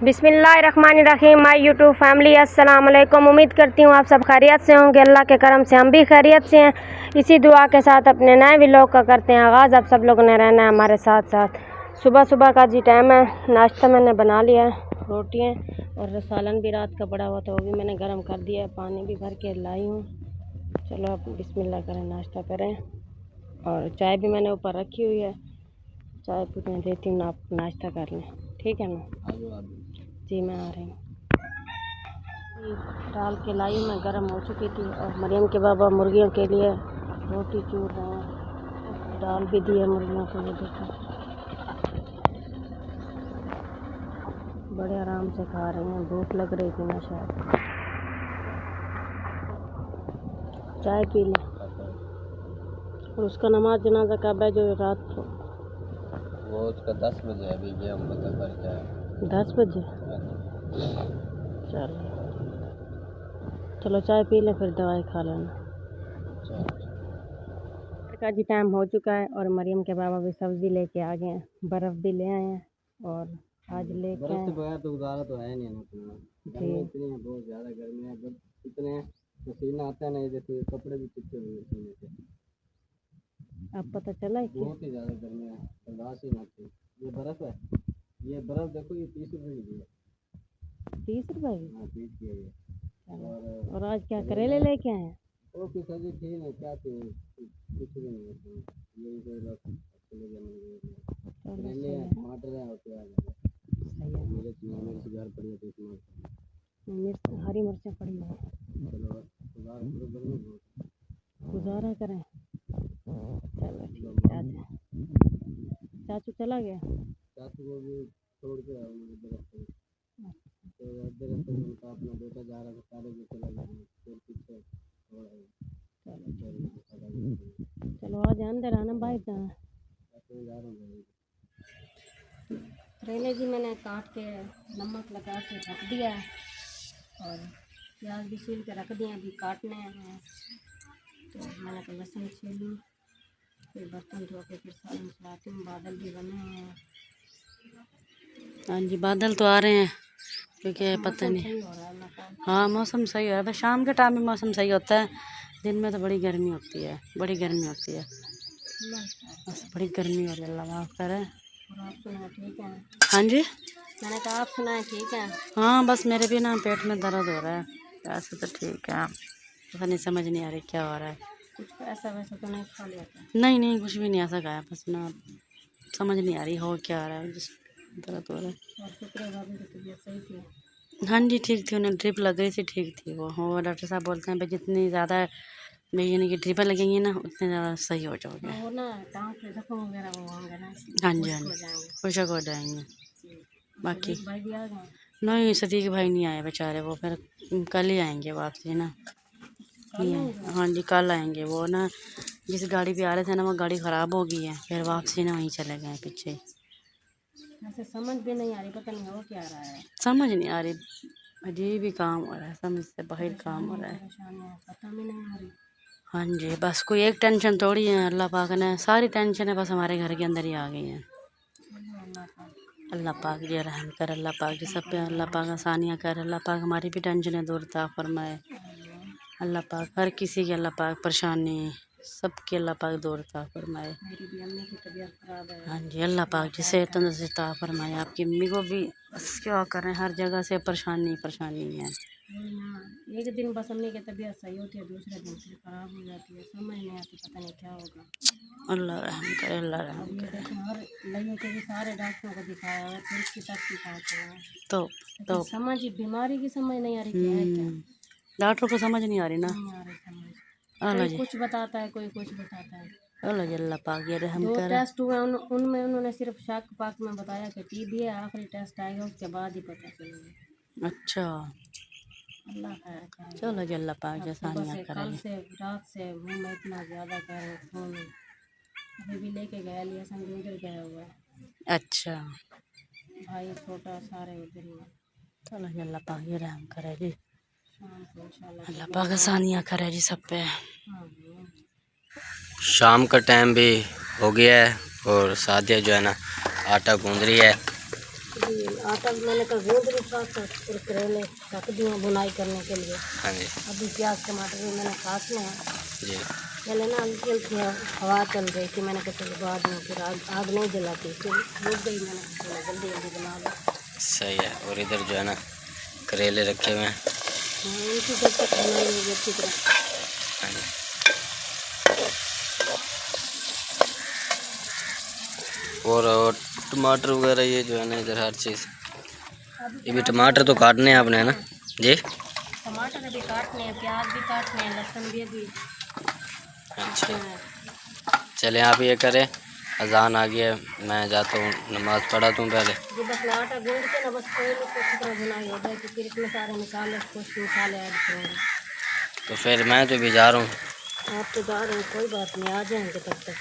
बिस्मिल्लाहिर्रहमानिर्रहीम। My YouTube family, अस्सलाम वालेकुम। उम्मीद करती हूँ आप सब खैरियत से होंगे। अल्लाह के करम से हम भी खैरियत से हैं। इसी दुआ के साथ अपने नए व्लॉग का करते हैं आगाज़। आप सब लोगों ने रहना है हमारे साथ साथ। सुबह सुबह का जी टाइम है। नाश्ता मैंने बना लिया है, रोटियाँ और सालन भी रात का पड़ा हुआ था, वो भी मैंने गर्म कर दिया है। पानी भी भर के लाई हूँ। चलो अब बिस्मिल्लाह करें, नाश्ता करें। और चाय भी मैंने ऊपर रखी हुई है, चाय पीने देती हूँ, आप नाश्ता कर लें, ठीक है ना? जी मैं आ रही हूँ। डाल के लाई मैं, गर्म हो चुकी थी। और मरियम के बाबा मुर्गियों के लिए रोटी चूर रहे हैं, डाल भी दिए मुर्गियों को। ये देखो बड़े आराम से खा रही हैं, भूख लग रही थी ना शायद। चाय पी लें। और उसका नमाज जनाजा कब है? जो रात को वो उसका 10 बजे है। अभी हम पता कर जाए 10 बजे। चलो चाय पी लें, फिर दवाई खा लेना। का जी टाइम हो चुका है और मरियम के बाबा भी सब्ज़ी लेके आ गए हैं, बर्फ़ भी ले आए हैं। और आज लेके आए बगैर तो गुजारा तो है नहीं ना। गर्मी इतनी है, बहुत ज़्यादा गर्मी है। जब इतने पसीना आता है ना, जैसे कपड़े भी चिपके हुए पसीने से। अब पता चला है कि बहुत ही ज़्यादा गर्मी है, बर्दाश्त ही ना थी। ये बर्फ़ है, ये बर्फ़ देखो, ये 30 रुपये की है। 30 रुपये की? हाँ 30 की है ये। और आज क्या करेले लेके आए हैं? वो की सब्जी थी नहीं, क्या थी, कुछ भी नहीं है। यही कोई लोग टमाटर है और प्याज है। मेरे घर पड़ी है तो मिर्च, हरी मिर्चें पड़ी हैं। चलो गुजारा करें। चलो ठीक है। चाचू चला गया? चाचू को भी छोड़ के आओ मेरे दरख्त। तो दरख्त उनका अपना बेटा जा रहा था, सारे भी चला गया, फिर पीछे छोड़ आए। चलो आज अंदर आना, बाहर जाना। करेले जी मैंने काट के नमक लगा के रख दिया है, और प्याज भी छील के रख दिए, अभी काटने हैं। तो मैंने तो लहसुन छील लूँ, फिर बर्तन धो के फिर सालन चलाती हूँ। बादल भी बने हुए हैं। हाँ जी, बादल तो आ रहे हैं, क्योंकि पता नहीं। हाँ मौसम सही हो रहा है, बस शाम के टाइम में मौसम सही होता है। दिन में तो बड़ी गर्मी होती है, बड़ी गर्मी होती है, बस बड़ी गर्मी हो रही है। अल्लाह माफ़ करे। आप सुना ठीक है? हाँ जी, मैंने कहा आप सुनाए ठीक है? हाँ बस मेरे भी ना पेट में दर्द हो रहा है, ऐसे तो ठीक है, पता नहीं समझ नहीं आ रही क्या हो रहा है। कुछ ऐसा वैसा तो नहीं खा लिया था? नहीं नहीं, कुछ भी नहीं ऐसा खाया, बस ना समझ नहीं आ रही हो क्या आ रहा है, जिस दर्द हो रहा है। और शुक्र है भाभी की तबीयत सही थी? हाँ जी ठीक थी, उन्हें ड्रिप लग रही थी, ठीक थी वो डॉक्टर साहब बोलते हैं भाई जितनी ज़्यादा यानी कि ड्रिपें लगेंगी ना, उतने ज़्यादा सही हो जाओगे। वो ना टाँग पे जख्म वगैरह वो होंगे ना, हाँ जी हाँ जी, खुशक हो जाएंगे। बाकी भाई भी आ गए? नहीं, सदीक भाई नहीं आए बेचारे, वो फिर कल ही आएंगे वापसी ना। हाँ जी कल आएंगे। वो ना जिस गाड़ी पे आ रहे थे ना, वो गाड़ी ख़राब हो गई है, फिर वापसी ना वहीं चले गए पीछे। ऐसे समझ भी नहीं आ रही, पता नहीं हो क्या रहा है, समझ नहीं आ रही, अजीब ही काम हो रहा है, समझ से बाहर काम हो रहा है, पता भी नहीं आ रही। हाँ जी बस कोई एक टेंशन थोड़ी है, अल्लाह पाक ने सारी टेंशन है बस हमारे घर के अंदर ही आ गई हैं। अल्लाह पाक ये रहम कर, अल्लाह पाक ये सब पे अल्लाह पाक आसानियाँ कर, अल्लाह पाक हमारी भी टेंशनें दूर ता फरमाए। अल्लाह पाक हर किसी की अल्लाह पाक परेशानी सबकी अल्लाह पाक दूर ता फरमाए। मेरी भी अम्मी की तबीयत ख़राब है। हाँ जी अल्लाह पाक जी सेहत तंदुरुस्ती ता फरमाए। आपकी अम्मी को भी बस क्या करें, हर जगह से परेशानी परेशानी है। एक दिन बस अम्मी की तबीयत सही होती है, दूसरे दिन फिर ख़राब हो जाती है, समझ नहीं आती, पता नहीं क्या होगा। अल्लाह रहम करे, अल्लाह रहम करे। हर लड़ियों के भी सारे डॉक्टरों को दिखाया है, फिर इसकी तक दिखाते हैं, तो समझ बीमारी की समझ नहीं आ रही क्या है क्या। डॉक्टर को समझ नहीं आ रही ना, नहीं आ रही समझ। कोई कुछ बताता है, कोई कुछ बताता है। अल्लाह जी अल्लाह पाक ये रहम करे। 2 टेस्ट हुए उनमें उन्होंने सिर्फ शक पाक में बताया कि टीबी है, आखिरी टेस्ट आएगा उसके बाद ही पता चलेगा। अच्छा अल्लाह खैर करे। चलो जी अल्लाह पाक आसानियाँ करे। कल से रात से मुँह में इतना ज़्यादा कह खून, अभी भी लेके गया लिया समझ, उधर गया हुआ है। अच्छा भाई छोटा सारे उधर ही है। चलो जी अल्लाह पाक ये रहम करे जी, अल्लाह पाक आसानियाँ करे जी सब पे। शाम का टाइम भी हो गया है और सादिया जो है ना आटा गूंद रही है। आटा मैंने कल गूंद रखा था और करेले रख दिए बुनाई करने के लिए। हाँ जी अभी प्याज टमाटर भी मैंने काटने हैं। जी। पहले ना हल्की हल्की हवा चल रही थी, मैंने कहा चलो बाद में, फिर आग नहीं जलाती, फिर रुक गई, मैंने कहा चलो जल्दी जल्दी बना लो। सही है। और इधर जो है ना करेले रखे हुए हैं। हाँ, इनकी जब तक बनाई होगी अच्छी तरह। हाँ जी। और टमाटर वगैरह ये जो है ना इधर हर चीज़। ये भी टमाटर तो काटने हैं आपने, है ना जी? टमाटर भी काटने हैं, प्याज भी काटने हैं, लहसुन भी अभी। अच्छा चले आप ये करें, अजान आ गया है, मैं जाता हूँ नमाज़ पढ़ाता हूँ पहले। जो बस आटा गूंद के ना बस कोई को अच्छी तरह बुनाई हो जाए, फिर इतने सारे मसाले कुछ मसाले ऐड करेंगे। तो फिर मैं तो भी जा रहा हूँ। आप तो जा रहे हैं, कोई बात नहीं, आ जाएंगे तब तक।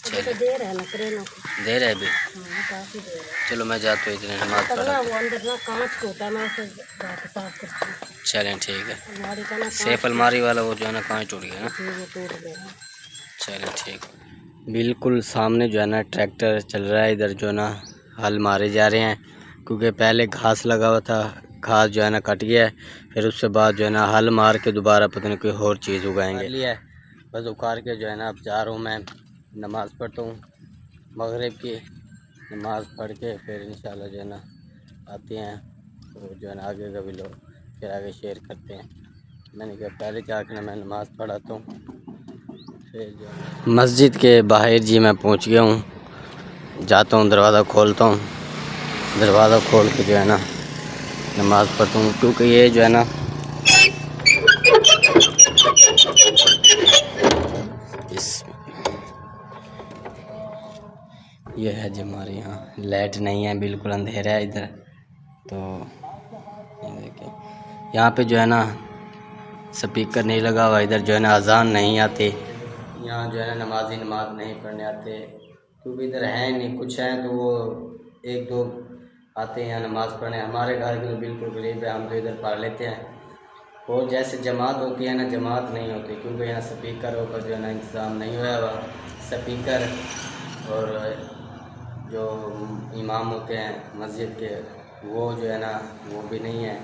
अभी तो देर है ना करेलों को। देर है अभी? हाँ काफ़ी देर है। चलो मैं जाता हूँ, इतने नमाज़ तब पढ़ा। ना वो अंदर ना कांच होता है, मैं उसे जाके साफ करती हूँ। चलें ठीक है। अलमारी का ना सेफ अलमारी वाला वो जो है ना कांच टूट गया ना। जी वो टूट गया। चलें ठीक। बिल्कुल सामने जो है ना ट्रैक्टर चल रहा है, इधर जो है ना हल मारे जा रहे हैं, क्योंकि पहले घास लगा हुआ था, घास जो है ना कट गया है, फिर उसके बाद जो है ना हल मार के दोबारा पता नहीं कोई और चीज़ उगाएंगे। लिया बस उखाड़ के जो है ना अब जा रहा हूँ मैं, नमाज़ पढ़ता हूँ मगरिब की। नमाज़ पढ़ के फिर इंशाल्लाह जो है ना आते हैं, तो जो है ना आगे का भी लोग फिर आगे शेयर करते हैं। मैंने कहा पहले जाकर ना मैं नमाज़ पढ़ाता हूँ, फिर जो है मस्जिद के बाहर जी मैं पहुँच गया हूँ, जाता हूँ दरवाज़ा खोलता हूँ, दरवाज़ा खोल के जो है ना नमाज़ पढ़ता हूँ, क्योंकि ये जो है ना ये है जी हमारे यहाँ लाइट नहीं है, बिल्कुल अंधेरा है इधर। तो ये देखिए यहाँ पे जो है ना स्पीकर नहीं लगा हुआ, इधर जो है ना अजान नहीं आती, यहाँ जो है ना नमाजी नमाज नहीं पढ़ने आते, क्योंकि इधर है नहीं, कुछ हैं तो वो एक दो आते हैं नमाज़ पढ़ने। हमारे घर के तो बिल्कुल करीब है, हम तो इधर पढ़ लेते हैं। और जैसे जमात होती है ना, जमात नहीं होती, क्योंकि यहाँ स्पीकर का जो है ना इंतज़ाम नहीं हुआ हुआ। स्पीकर और जो इमाम होते हैं मस्जिद के, वो जो है ना वो भी नहीं है,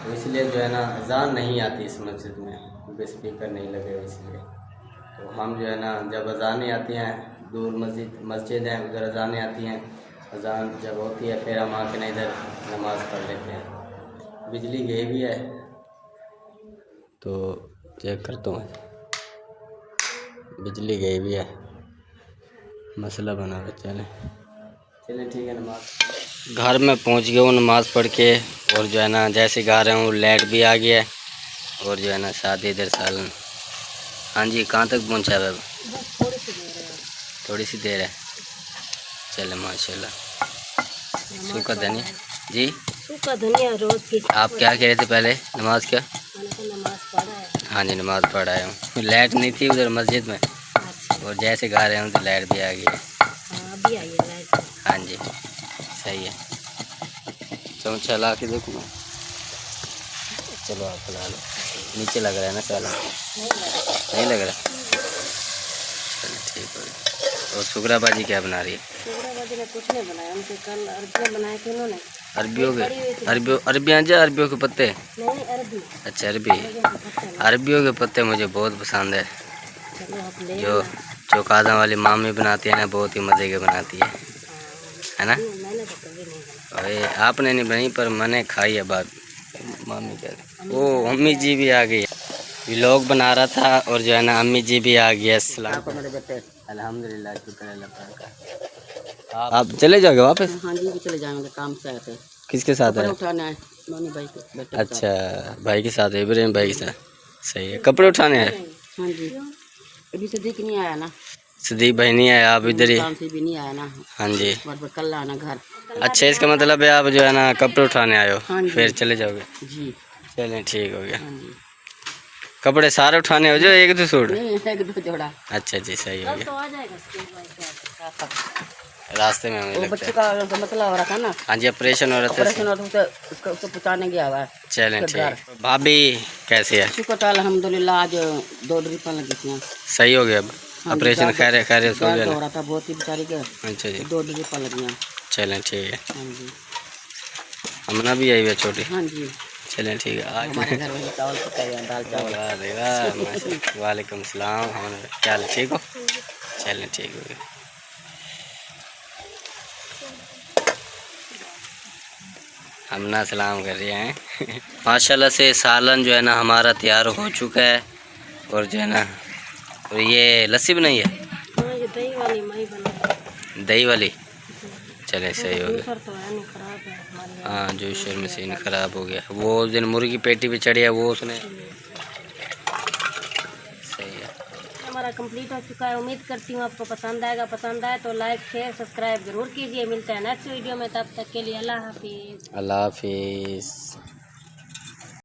तो इसलिए जो है ना अजान नहीं आती इस मस्जिद में, क्योंकि स्पीकर नहीं लगे हुए इसलिए। तो हम जो है ना जब अजानें आती हैं, दूर मस्जिद हैं उधर अजानें आती हैं, अजान जब होती है फिर हम आके ना इधर नमाज़ पढ़ लेते हैं। बिजली गई भी है तो चेक करता हूँ, बिजली गई भी है, मसला बना रहा। चले ठीक है। नमाज घर में पहुंच गया हूँ नमाज़ पढ़ के, और जो है ना जैसे गा रहा हूँ लाइट भी आ गया है, और जो है ना शादी इधर सालन। हाँ जी कहाँ तक पहुँचा है? थोड़ी सी देर है। चले माशाल्लाह। सूखा धनिया जी, सूखा धनिया रोज़ की। आप क्या कह रहे थे पहले? नमाज क्या? नमाज पढ़ा है। हाँ जी नमाज़ पढ़ा हूँ। लाइट नहीं थी उधर मस्जिद में, और जैसे गा रहे हूँ तो लाइट भी आ गई है। अभी आई है लाइट। हाँ जी सही है। चलो चला के देखूँ मैं। चलो आप फिलहाल नीचे लग रहा है ना साला? नहीं लग रहा। चलो ठीक हो गया। और सुगरा बाजी क्या बना रही है? सुगरा बाजी ने कुछ नहीं बनाया, उनके कल अरबियाँ बनाए थे उन्होंने। अरबियों के पत्ते? नहीं अरबी। अच्छा अरबी। अरबियों के पत्ते मुझे बहुत पसंद है। जो चौकाजा वाली मामी बनाती है ना, बहुत ही मज़े के बनाती है ना? मैंने तो कभी नहीं बनाया। अरे आपने नहीं बनी, पर मैंने खाई है बात। मामी क्या? ओ अम्मी जी भी आ गई। व्लॉग बना रहा था, और जो है ना अम्मी जी भी आ गई। अस्सलाम अल्हम्दुलिल्लाह, शुक्र अल्लाह का। आप चले जाओगे वापस? हाँ जी चले जाएंगे, काम से आए थे। किसके साथ है? उठाने आए नोनी भाई के बेटे। अच्छा भाई के साथ है, इब्राहिम भाई के साथ। सही है। कपड़े उठाने हैं? हाँ जी अभी सदीक नहीं आया ना। सदीक भाई नहीं आया, आप इधर ही? काम से भी नहीं आया ना। हाँ जी कल आना घर। अच्छा इसका मतलब है आप जो है ना कपड़े उठाने आए हो? हाँ जी। फिर चले जाओगे? जी चलें ठीक हो गया। हाँ जी। कपड़े सारे उठाने हो जो एक दो सूट? नहीं एक दो जोड़ा। अच्छा जी सही हो गया। तो आ जाएगा रास्ते में हमें वो लगता बच्चे का मसला हो रहा था ना। हाँ जी ऑपरेशन हो रहा था। ऑपरेशन और उसको पहुँचाने गया हुआ है। चलें ठीक। भाभी कैसे है? शुक्र अल्हम्दुलिल्लाह, आज 2 ड्रिपां लगी थी। सही हो गया अब? ऑपरेशन खैर हो गया हो रहा था बहुत ही बेचारी के। अच्छा जी 2 ड्रिपां लगी। चलें ठीक है। हाँ जी हमना भी आई हुई है छोटी। हाँ जी, चलें ठीक है। आज हमारे घर में चावल पकाए हैं, दाल चावल। वाह भाई वाह, माशाल्लाह। वालेकुम सलाम। हम क्या हाल है, ठीक हो? चलें ठीक हो गया। हम ना सलाम कर रहे हैं। माशाल्लाह से सालन जो है ना हमारा तैयार हो चुका है। और जो है ना, और ये लस्सी बनाई है, हाँ ये दही वाली मई बना। दही वाली। चले सही हो गया। जूसर तो है नहीं, खराब है हमारे यहाँ। हाँ जूसर मशीन ख़राब हो गया। वो उस दिन मुर्गी पेटी पे चढ़ी है, वो उसने। सही है। हमारा कंप्लीट हो चुका है। उम्मीद करती हूँ आपको पसंद आएगा। पसंद आए तो लाइक शेयर सब्सक्राइब जरूर कीजिए। मिलते हैं नेक्स्ट वीडियो में, तब तक के लिए अल्लाह हाफिज़। अल्लाह हाफिज़।